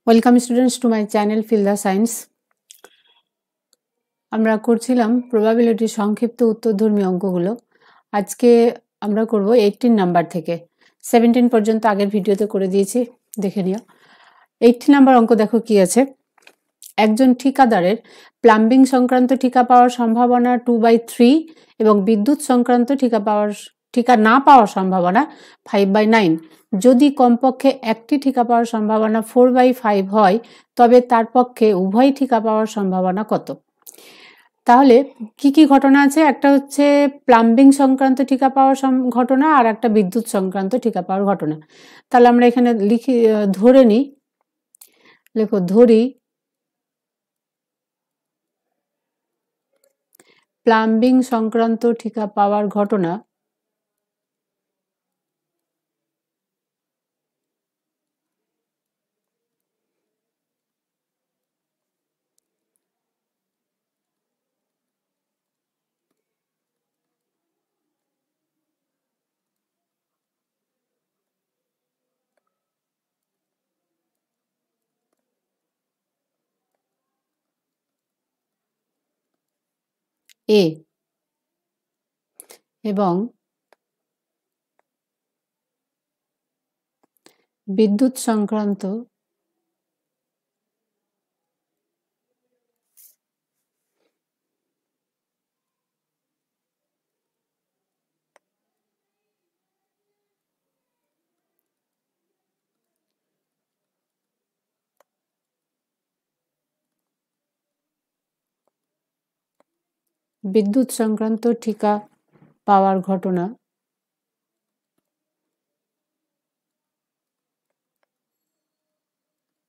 Welcome students to my channel Feel the Science. আমরা করছিলাম probability সংক্ষিপ্ত উত্তরধর্মী অঙ্কগুলো। আজকে আমরা করব 18 নাম্বার থেকে। 17 পর্যন্ত আগের ভিডিওতে করে দিয়েছি, দেখে নিও। 18 নাম্বার অঙ্ক দেখো কি আছে। একজন ঠিকাদারের প্লাম্বিং সংক্রান্ত ঠিকা পাওয়ার সম্ভাবনা 2/3 এবং বিদ্যুৎ সংক্রান্ত ঠিকা না পাওয়ার সম্ভাবনা 5/9। যদি কমপক্ষে একটি ঠিকা পাওয়ার সম্ভাবনা 4/5 হয়, তবে তার পক্ষে উভয় ঠিকা পাওয়ার সম্ভাবনা কত? তাহলে কি কি ঘটনা আছে? একটা হচ্ছে প্লাম্বিং সংক্রান্ত ঠিকা পাওয়ার ঘটনা, আর একটা বিদ্যুৎ সংক্রান্ত ঠিকা পাওয়ার ঘটনা। তাহলে আমরা এখানে ধরে নিই, ধরি প্লাম্বিং সংক্রান্ত ঠিকা পাওয়ার ঘটনা এ এবং বিদ্যুৎ সংক্রান্ত ঠিকা পাওয়ার ঘটনা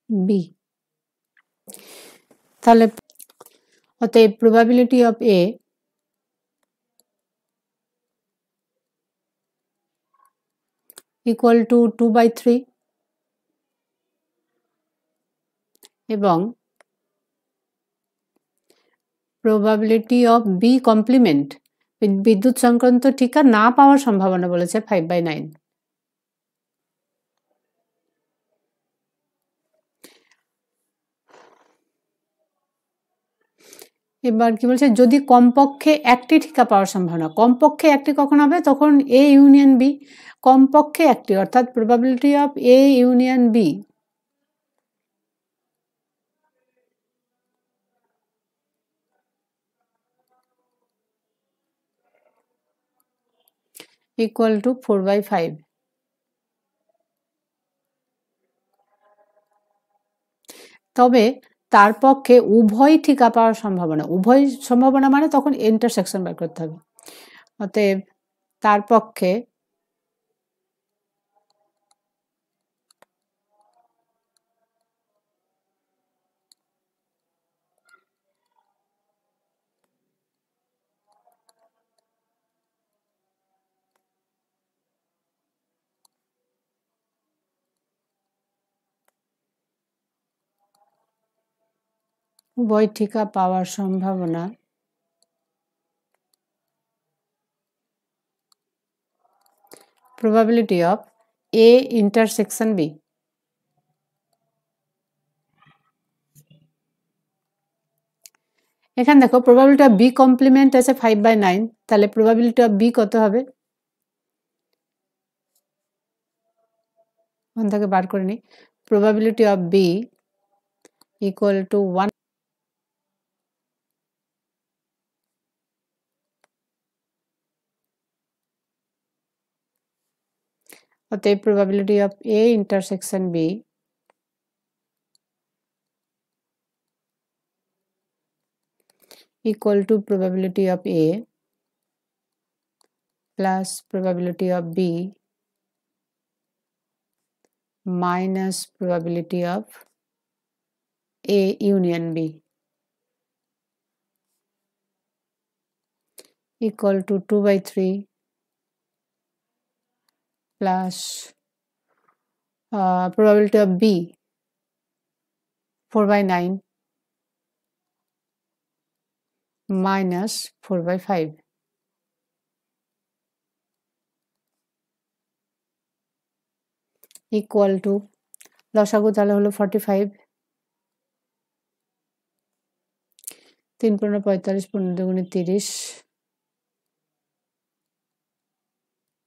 বি। তাহলে অতএব probability of A equal two 2/3 এবং প্রবাবিলিটি অফ বি কমপ্লিমেন্ট, বিদ্যুৎ সংক্রান্ত ঠিকা না পাওয়ার সম্ভাবনা বলেছে 5/9। এবার কি বলছে, যদি কমপক্ষে একটি ঠিকা পাওয়ার সম্ভাবনা, কমপক্ষে একটি কখন হবে? তখন এ ইউনিয়ন বি, কমপক্ষে একটি, অর্থাৎ probability of A union B equal to 4/5। তবে তার পক্ষে উভয় ঠিকা পাওয়ার সম্ভাবনা, উভয় সম্ভাবনা মানে তখন ইন্টারসেকশন বের করতে হবে। অতএব তার পক্ষে উভয় ঠিকা পাওয়ার সম্ভাবনা probability of A intersection B। এখানে দেখো probability of B complement আছে 5/9, তাহলে probability of B কত হবে? ওখান থেকে বার করে নিই। probability of B equal to 1। অতএব probability of A intersection B equal to probability of A plus probability of B minus probability of A union B equal to 2/3 plus probability of B 4/9 minus 4/5 equal to লসাগু তাহলে হলো 45, 3 × 45, 15 × 30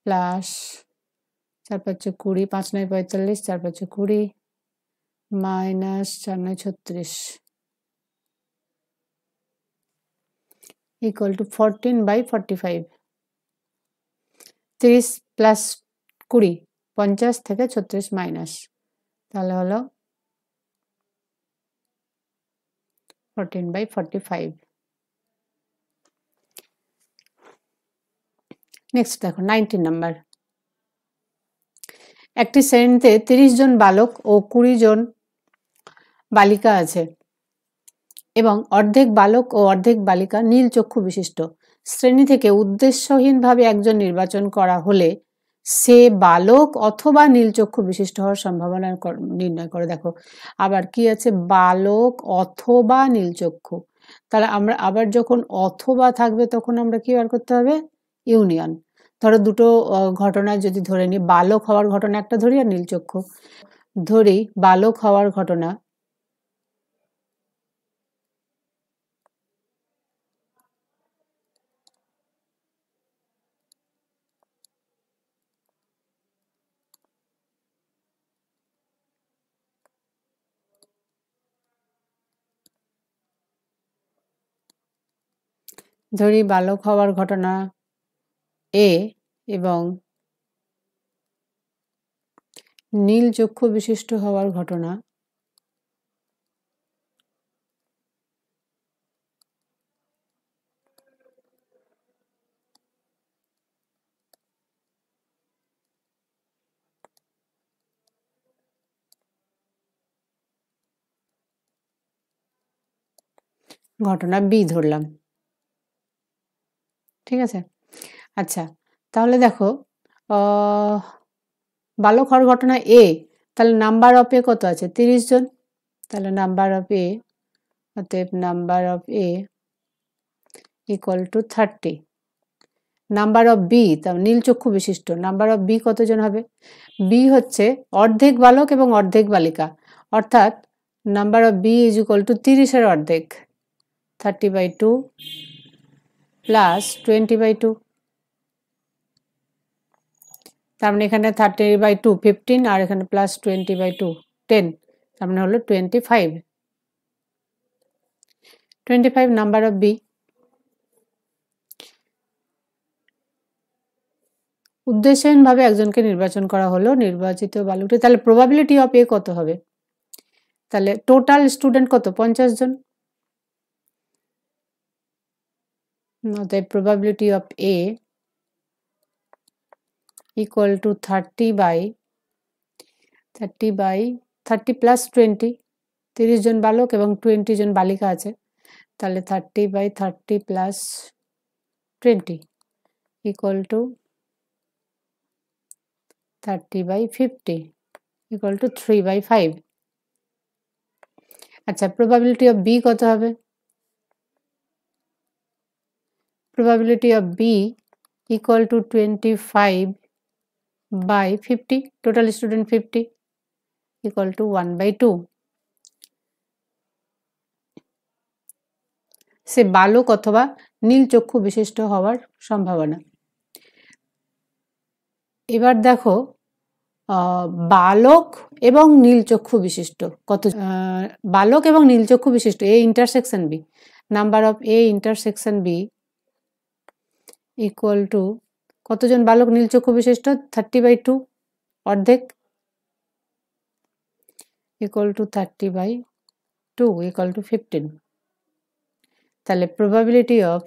plus 4 × 5 = 20, 5 × 9 = 45, 4 × 5 = 20 minus 4 × 9 = 36 equal to 14/45। 30 plus 20 50 থেকে 36 minus, তাহলে হলো 14/45। Next দেখো 19 number. একটি শ্রেণীতে 30 জন বালক ও 20 জন বালিকা আছে এবং অর্ধেক বালক ও অর্ধেক বালিকা নীল চক্ষু বিশিষ্ট। শ্রেণী থেকে উদ্দেশ্যহীনভাবে একজন নির্বাচন করা হলে সে বালক অথবা নীল চক্ষু বিশিষ্ট হওয়ার সম্ভাবনা নির্ণয় করে। দেখো আবার কি আছে, বালক অথবা নীল চক্ষু। তাহলে আমরা আবার যখন অথবা থাকবে তখন আমরা কি বার করতে হবে, ইউনিয়ন। ধরো দুটো ঘটনা যদি ধরে নিই, বালক হওয়ার ঘটনা একটা ধরি আর নীল চক্ষু ধরি। বালক হওয়ার ঘটনা ধরি, বালক হওয়ার ঘটনা এ এবং নীল চক্ষু বিশিষ্ট হওয়ার ঘটনা ঘটনা বি ধরলাম, ঠিক আছে। আচ্ছা তাহলে দেখো বালক হওয়ার ঘটনা এ, তাহলে নাম্বার অফ এ কত আছে, 30 জন। তাহলে নাম্বার অফ এ, অতএব number of A equal to 30। Number of B, তার নীল চক্ষু বিশিষ্ট, নাম্বার অফ বি কতজন হবে, বি হচ্ছে অর্ধেক বালক এবং অর্ধেক বালিকা, অর্থাৎ number of B is equal to 30-এর অর্ধেক 30/2 প্লাস 20/2। তার মানে এখানে 30/2 15 আর এখানে প্লাস 20/2 10, তার মানে হলো 25 নাম্বার অফ বি। উদ্দেশ্যহীনভাবে একজনকে নির্বাচন করা হলো, নির্বাচিত বালকটি, তাহলে প্রবাবিলিটি অফ এ কত হবে, তাহলে টোটাল স্টুডেন্ট কত, 50 জন। অতএব probability of A equal to 30/30 plus 20, 30 জন বালক এবং 20 জন বালিকা আছে, তাহলে 30/30 plus 20 equal to 30/50 equal to 3/5। আচ্ছা প্রবাবিলিটি অফ বি কত হবে, probability of B equal to 25/50, total student 50 equal to 1/2। সে বালক অথবা নীল চক্ষু বিশিষ্ট হওয়ার সম্ভাবনা। এবার দেখো বালক এবং নীল চক্ষু বিশিষ্ট কত, বালক এবং নীল চক্ষু বিশিষ্ট A intersection B, number of A intersection B equal to কতজন বালক নীল চক্ষু বিশিষ্ট, 30/2 অর্ধেক ইকুয়াল টু 30/2 ইকুয়াল টু 15। তাহলে প্রবাবিলিটি অফ,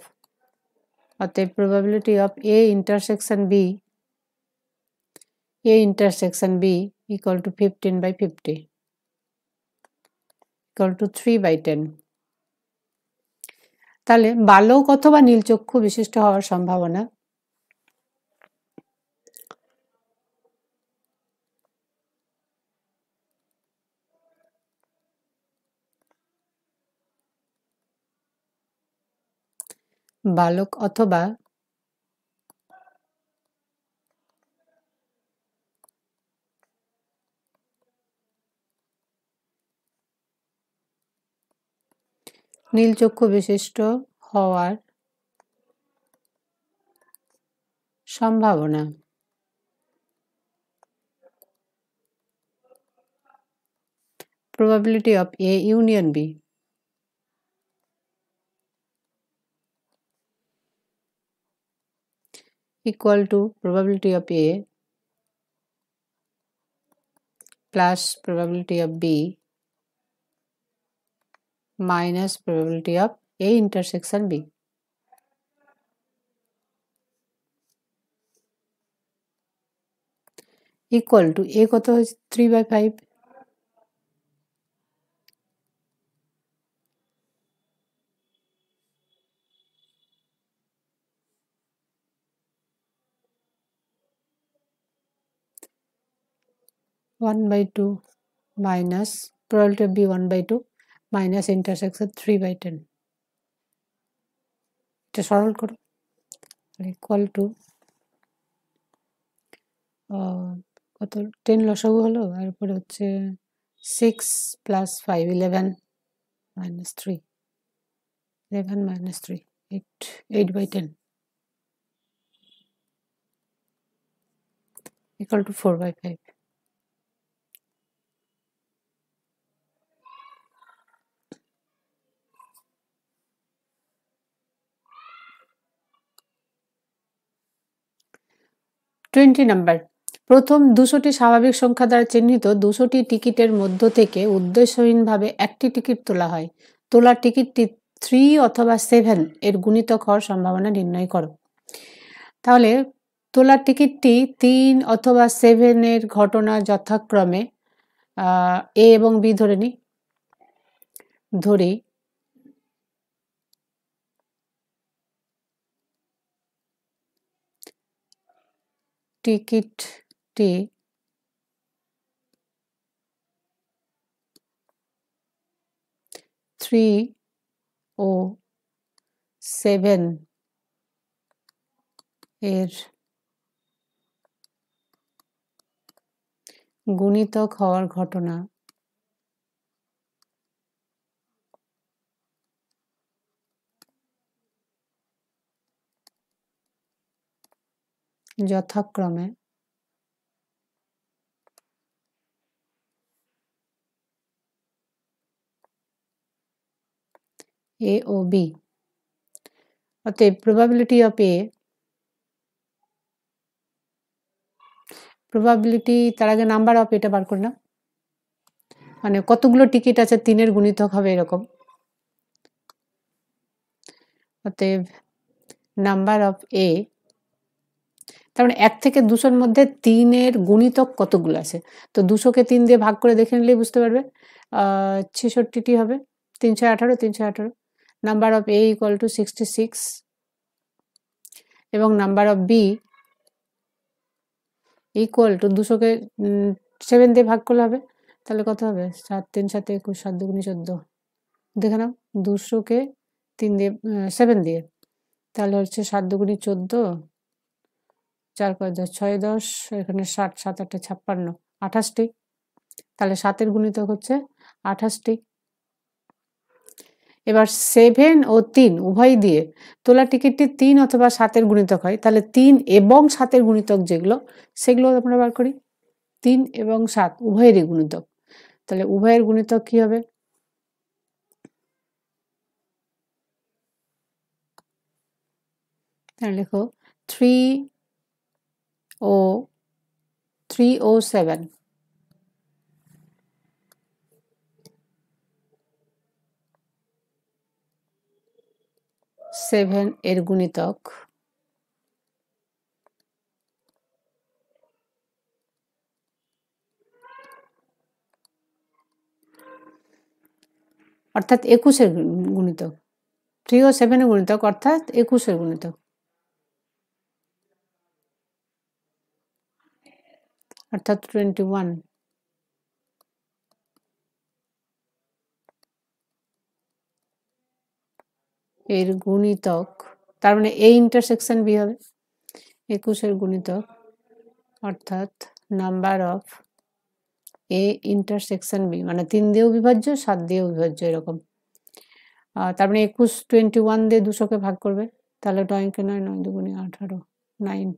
অতএব probability of A intersection B, A intersection B equal to 15/50 equal to 3/10। তাহলে বালক অথবা নীল চক্ষু বিশিষ্ট হওয়ার সম্ভাবনা বালক অথবা নীল চক্ষু বিশিষ্ট হওয়ার সম্ভাবনা probability of A union B equal to probability of A plus probability of B minus probability of A intersection B. Equal to A কত হয়েছে 3/5 1/2 minus probability of B 1/2 minus intersection 3/10 এটা সরল করো equal to কত 10 লসাগু হলো আর উপরে হচ্ছে 6 plus 5 11 minus 3 11 minus 3 8/10 equal to 4/5 20 number প্রথম 200টি স্বাভাবিক সংখ্যা দ্বারা চিহ্নিত 200টি টিকিটের মধ্য থেকে উদ্দেশ্যহীনভাবে একটি টিকিট তোলা হয় তোলা টিকিটটি 3 অথবা 7 এর গুণিতক হওয়ার সম্ভাবনা নির্ণয় করো তাহলে তোলা টিকিটটি 3 অথবা 7 এর ঘটনা যথাক্রমে A এবং B ধরে নিই ধরি টিকিটটি থ্রি ও 7 এর গুণিতক হওয়ার ঘটনা যথাক্রমে A ও B অতএব probability of A probability তার আগে নাম্বার অফ এটা বার করে না মানে কতগুলো টিকিট আছে 3 এর গুণিতক হবে এরকম অতএব নাম্বার অফ A তার মানে 1 থেকে 200 এর মধ্যে 3 এর গুণিতক কতগুলো আছে তো 200 কে 3 দিয়ে ভাগ করে দেখে নিলেই বুঝতে পারবে 66টি হবে 318 318 number of A equal to 66 এবং number of B equal to 200 কে 7 দিয়ে ভাগ করলে হবে তাহলে কত হবে 7 3 7 21 7 2 14 দেখে নাও 200 কে 3 দিয়ে 7 দিয়ে তাহলে হচ্ছে 7 2 14 4 5 10 6 10 এখানে 60 7 8 56 28টি তাহলে 7 এর গুণিতক হচ্ছে 28টি এবার 7 ও 3 উভয় দিয়ে তোলা টিকিটটি 3 অথবা 7 এর গুণিতক হয় তাহলে 3 এবং 7 এর গুণিতক যেগুলো সেগুলো আমরা বার করি 3 এবং 7 উভয়েরই গুণিতক তাহলে উভয়ের গুণিতক কি হবে তাহলে লেখো 3 ও 7 7 এর গুণিতক অর্থাৎ 21 এর গুণিতক 3 ও 7 এর গুণিতক অর্থাৎ 21 এর গুণিতক অর্থাৎ 21 এর গুণিতক তার মানে A ইন্টারসেকশন B হবে 21 এর গুণিতক অর্থাৎ number of A intersection B মানে 3 দিয়েও বিভাজ্য 7 দিয়েও বিভাজ্য এরকম তার মানে 21 21 দিয়ে 200-কে ভাগ করবে, তাহলে 9 কে 9 9 দুগুণে 18 9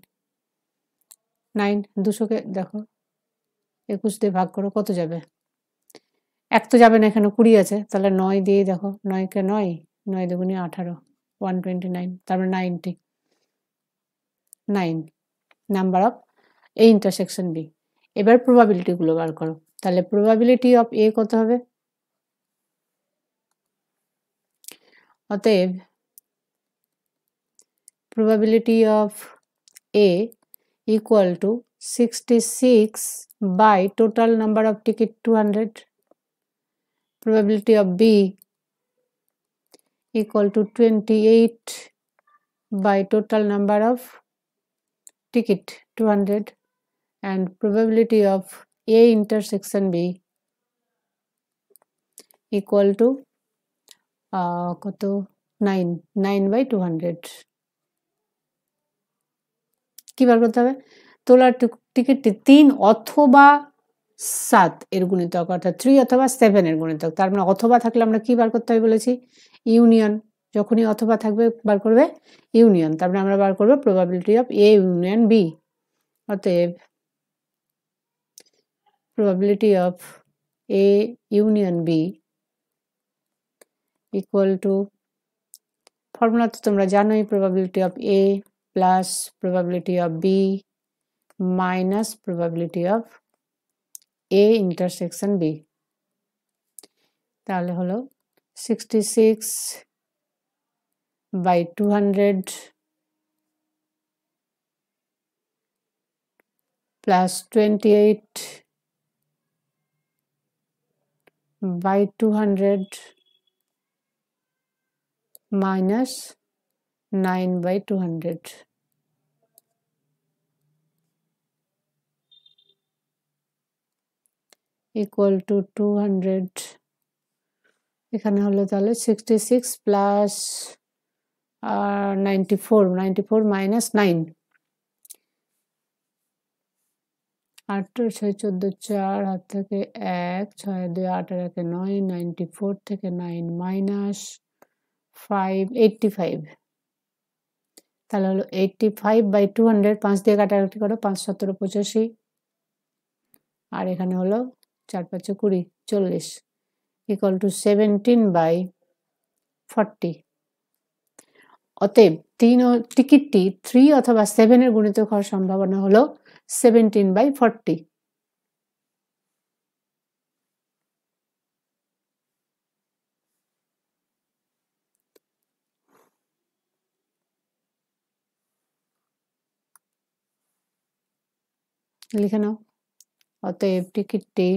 9 200-কে দেখো 21 দিয়ে ভাগ করো, কত যাবে? 1 তো যাবে না, এখানে 20 আছে, তাহলে 9 দিয়ে দেখো, 9 কে 9 9 দুগুণে 18 129, তারপরে 90 9 number of A intersection B. এবার প্রবাবিলিটি গুলো বার করো, তাহলে প্রবাবিলিটি অফ এ কত হবে? অতএব probability of A equal to 66 by total number of ticket 200. Probability of B equal to 28 by total number of ticket 200, and probability of A intersection B equal to কত 9 9 by 200। কি বার করতে হবে? তোলার টিকিটটি 3 অথবা 7 এর গুণিতক, অর্থাৎ 3 অথবা 7 এর গুণিতক। তার মানে অথবা থাকলে আমরা কি বার করতে হবে বলেছি? ইউনিয়ন। যখনই অথবা থাকবে বার করবে ইউনিয়ন। তারপরে আমরা বার করবো probability of A union B. অতএব probability of A union B equal to, formula তো তোমরা জানোই, probability of A plus probability of B minus probability of A intersection B. তাহলে হলো 66 by 200 plus 28 by 200 minus 9 by 200 equal to 200। এখানে হলো তাহলে 66 plus 94 minus 9, 8 6 14 4 হাত থেকে 1 6 2 8 আর 1 9 94 থেকে 9 মাইনাস 5 85, তাহলে হলো 85 বাই 200, 5 দিয়ে কাটাকাটি করো, 5 17 85, আর এখানে হলো 4 5 20 40 ইকুয়াল টু 17 বাই 40। অতএব টিকিটটি 3 অথবা 7 এর গুণিতক হওয়ার সম্ভাবনা হলো 17 বাই 40। লিখে নাও। অতএব টিকিটটি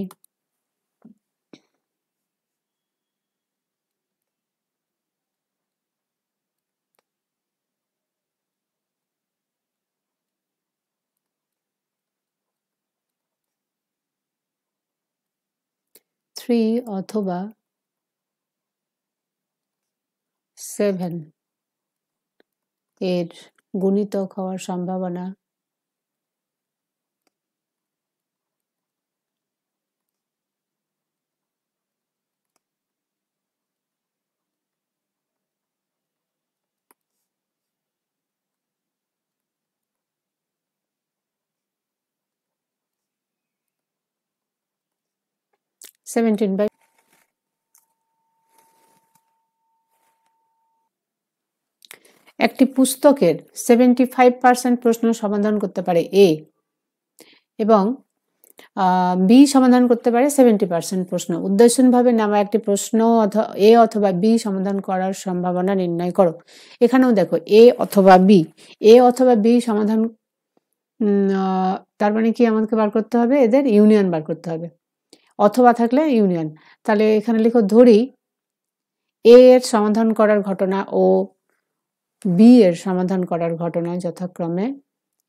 3 অথবা 7 এর গুণিতক হওয়ার সম্ভাবনা 17 বাই। একটি পুস্তকের 75% প্রশ্ন সমাধান করতে পারে এ, এবং বি সমাধান করতে পারে 70% প্রশ্ন। উদ্দেশ্যভাবে নেওয়া একটি প্রশ্ন এ অথবা বি সমাধান করার সম্ভাবনা নির্ণয় করো। এখানেও দেখো এ অথবা বি সমাধান, তার মানে কি আমাকে বার করতে হবে? এদের ইউনিয়ন বার করতে হবে। অথবা থাকলে ইউনিয়ন। তাহলে এখানে লিখো, ধরি এ এর সমাধান করার ঘটনা ও বি এর সমাধান করার ঘটনা যথাক্রমে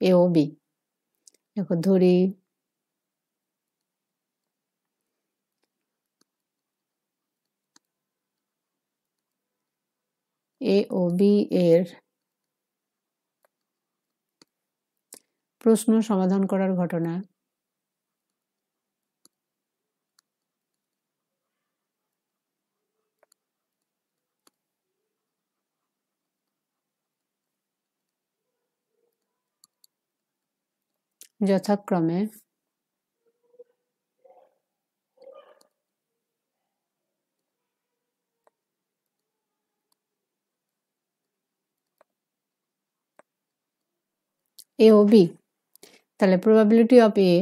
এ ও বি। দেখো ধরি এ ও বি এর প্রশ্ন সমাধান করার ঘটনা যথাক্রমে A ও B, তাহলে probability of A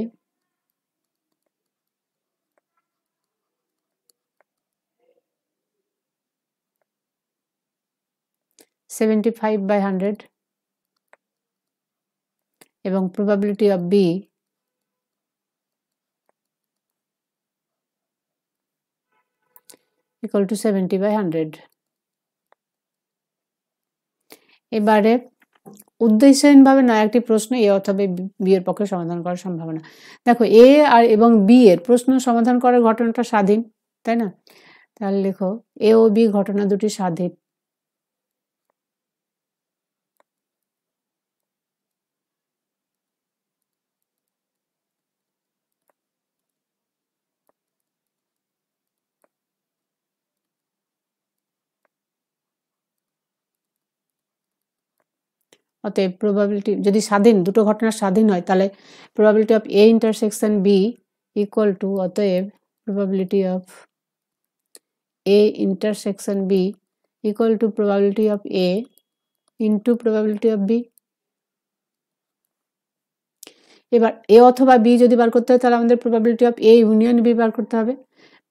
(75/100) এবং probability of B equal to 70/100। এবারে উদ্দেশ্যহীনভাবে নয় একটি প্রশ্ন এ অথবা বি এর পক্ষে সমাধান করার সম্ভাবনা। দেখো এ আর এবং বি এর প্রশ্ন সমাধান করার ঘটনাটা স্বাধীন, তাই না? তাহলে লেখো এ ও বি ঘটনা দুটি স্বাধীন। অতএব প্রবাবিলিটি যদি স্বাধীন, দুটো ঘটনা স্বাধীন হয়, তাহলে probability of A intersection B equal to, অতএব probability of A intersection B equal to probability of A into probability of B. এবার এ অথবা বি যদি বার করতে হয় তাহলে আমাদের probability of A union B বার করতে হবে।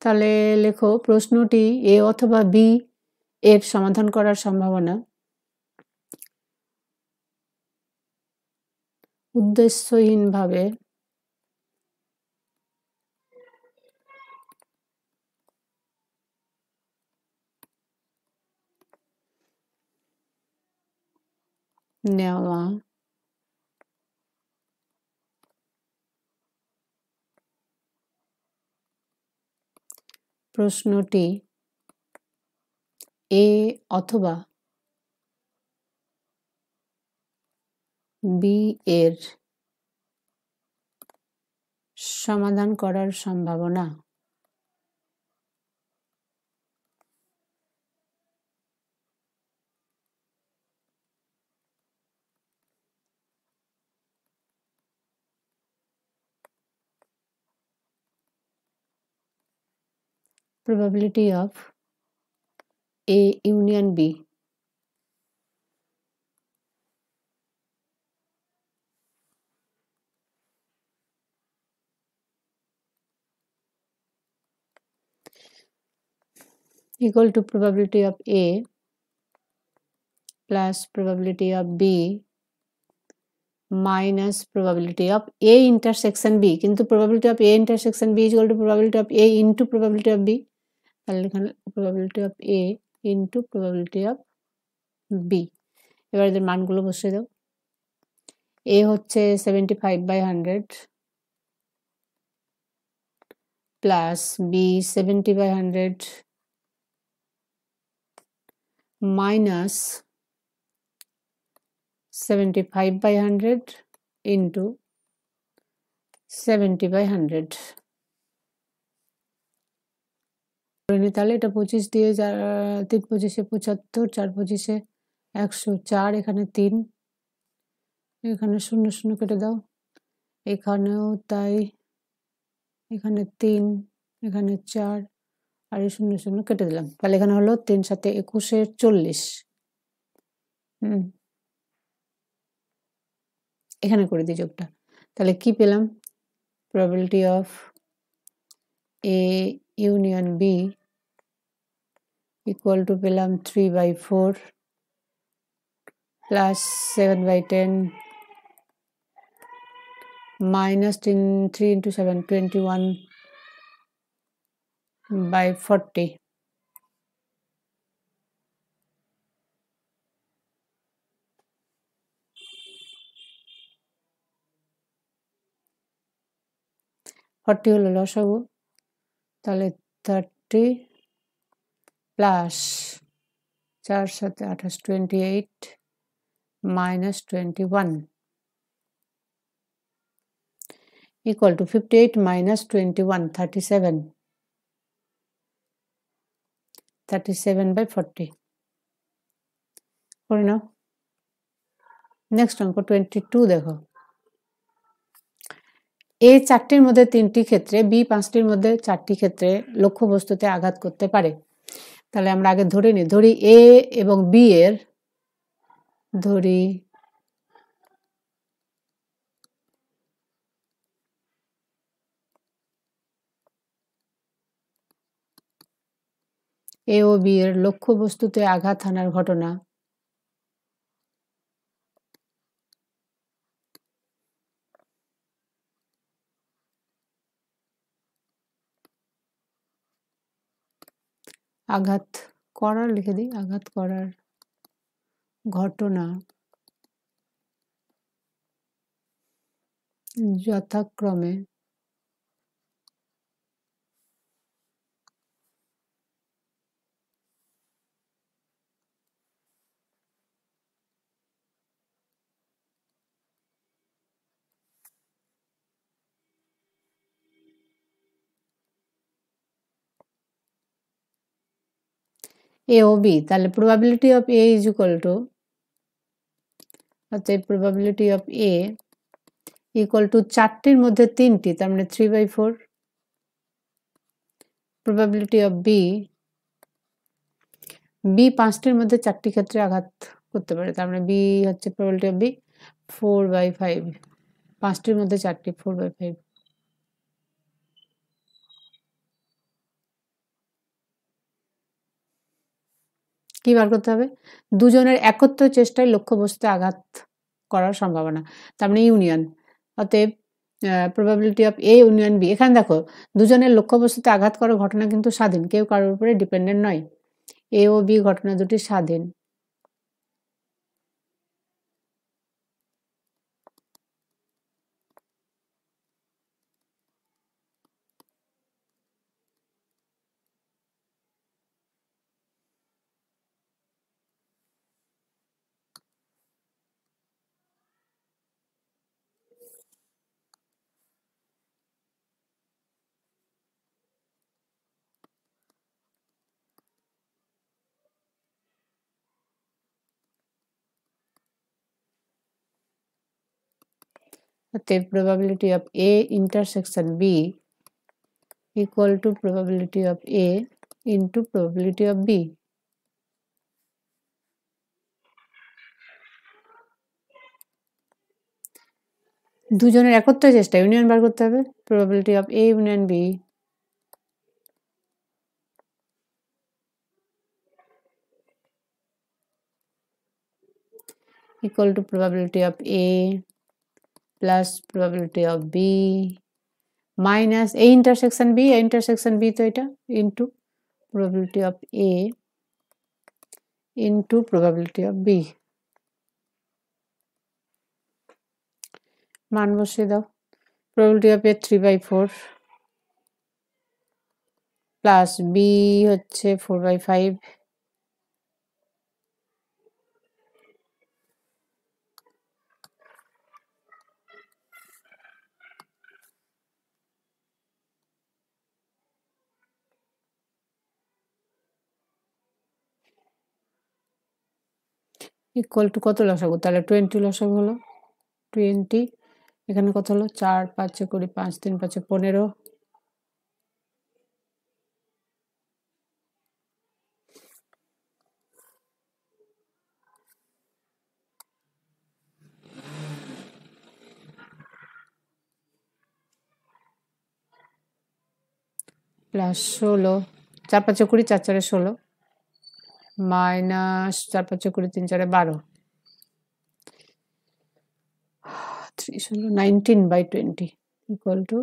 তাহলে লেখো প্রশ্নটি এ অথবা বি এর সমাধান করার সম্ভাবনা উদ্দেশ্যহীনভাবে নেওয়া প্রশ্নটি এ অথবা বি এর সমাধান করার সম্ভাবনা probability of A union B equal to probability of A plus probability of B minus probability of A intersection B, কিন্তু probability of A intersection B is equal to probability of A into probability of B, তাহলে এখানে probability of A into probability of B। এবার এদের মানগুলো বসিয়ে দাও। A হচ্ছে 75/100 plus B 70/100 minus 75/100 into 70/100। তাহলে এটা 25 দিয়ে 3 25 75, 4 25 104, এখানে 3, এখানে 0 0 কেটে দাও, এখানেও তাই, এখানে 3, এখানে 4 আর এই 0 0 কেটে দিলাম। তাহলে এখানে হলো 3 7 21 40। এখানে করে দিই যোগটা। তাহলে কি পেলাম? probability of A union B equal to পেলাম 3/4 plus 7/10 minus 3 into 7 21/40। হলো লসাগু, তাহলে 30 plus 4 7 28 28 minus 21 equal to 58 minus 21 37 37/40 করে নাও। নেক্সট অঙ্ক 22 দেখো। এ 4টির মধ্যে 3টি ক্ষেত্রে, বি 5টির মধ্যে 4টি ক্ষেত্রে লক্ষ্যবস্তুতে আঘাত করতে পারে। তাহলে আমরা আগে ধরে নিই, ধরি এ এবং বি এর, ধরি এ ও বি এর লক্ষ্যবস্তুতে আঘাত হানার ঘটনা আঘাত করার, লিখে দিই, আঘাত করার ঘটনা যথাক্রমে এ ও বি। তাহলে probability of A is equal to, অতএব probability of A equal to 4টির মধ্যে 3টি, তার মানে 3/4। প্রবাবিলিটি অফ বি, বি 5টির মধ্যে 4টি ক্ষেত্রে আঘাত করতে পারে, তার মানে বি হচ্ছে প্রবাবিলিটি অফ বি 4/5, 5টির মধ্যে 4টি, 4/5। কি বার করতে হবে? দুজনের একত্র চেষ্টায় লক্ষ্যবস্তুতে আঘাত করার সম্ভাবনা, তার মানে ইউনিয়ন। অতএব probability of A union B, এখানে দেখো দুজনের লক্ষ্যবস্তুতে আঘাত করার ঘটনা কিন্তু স্বাধীন, কেউ কারোর উপরে ডিপেন্ডেন্ট নয়। এ ও বি ঘটনা দুটি স্বাধীন। অতএব probability of A intersection B equal to probability of A into probability of B. দুজনের একত্র চেষ্টা, ইউনিয়ন বার করতে হবে। Probability of A union B equal to probability of A plus probability of B minus A intersection B, A intersection B তো এটা, into probability of A into probability of B। মান বসিয়ে দাও। probability of A 3/4 plus B হচ্ছে 4/5 equal to কত লসাগু? তাহলে 20 লসাগু হলো, 20। এখানে কত হলো? 4 5 20, 5 3 5 15, প্লাস 16, 4 5 20, 4 4 16, মাইনাস 4 5 20, 3 4 12, 19/20 ইকুয়াল টু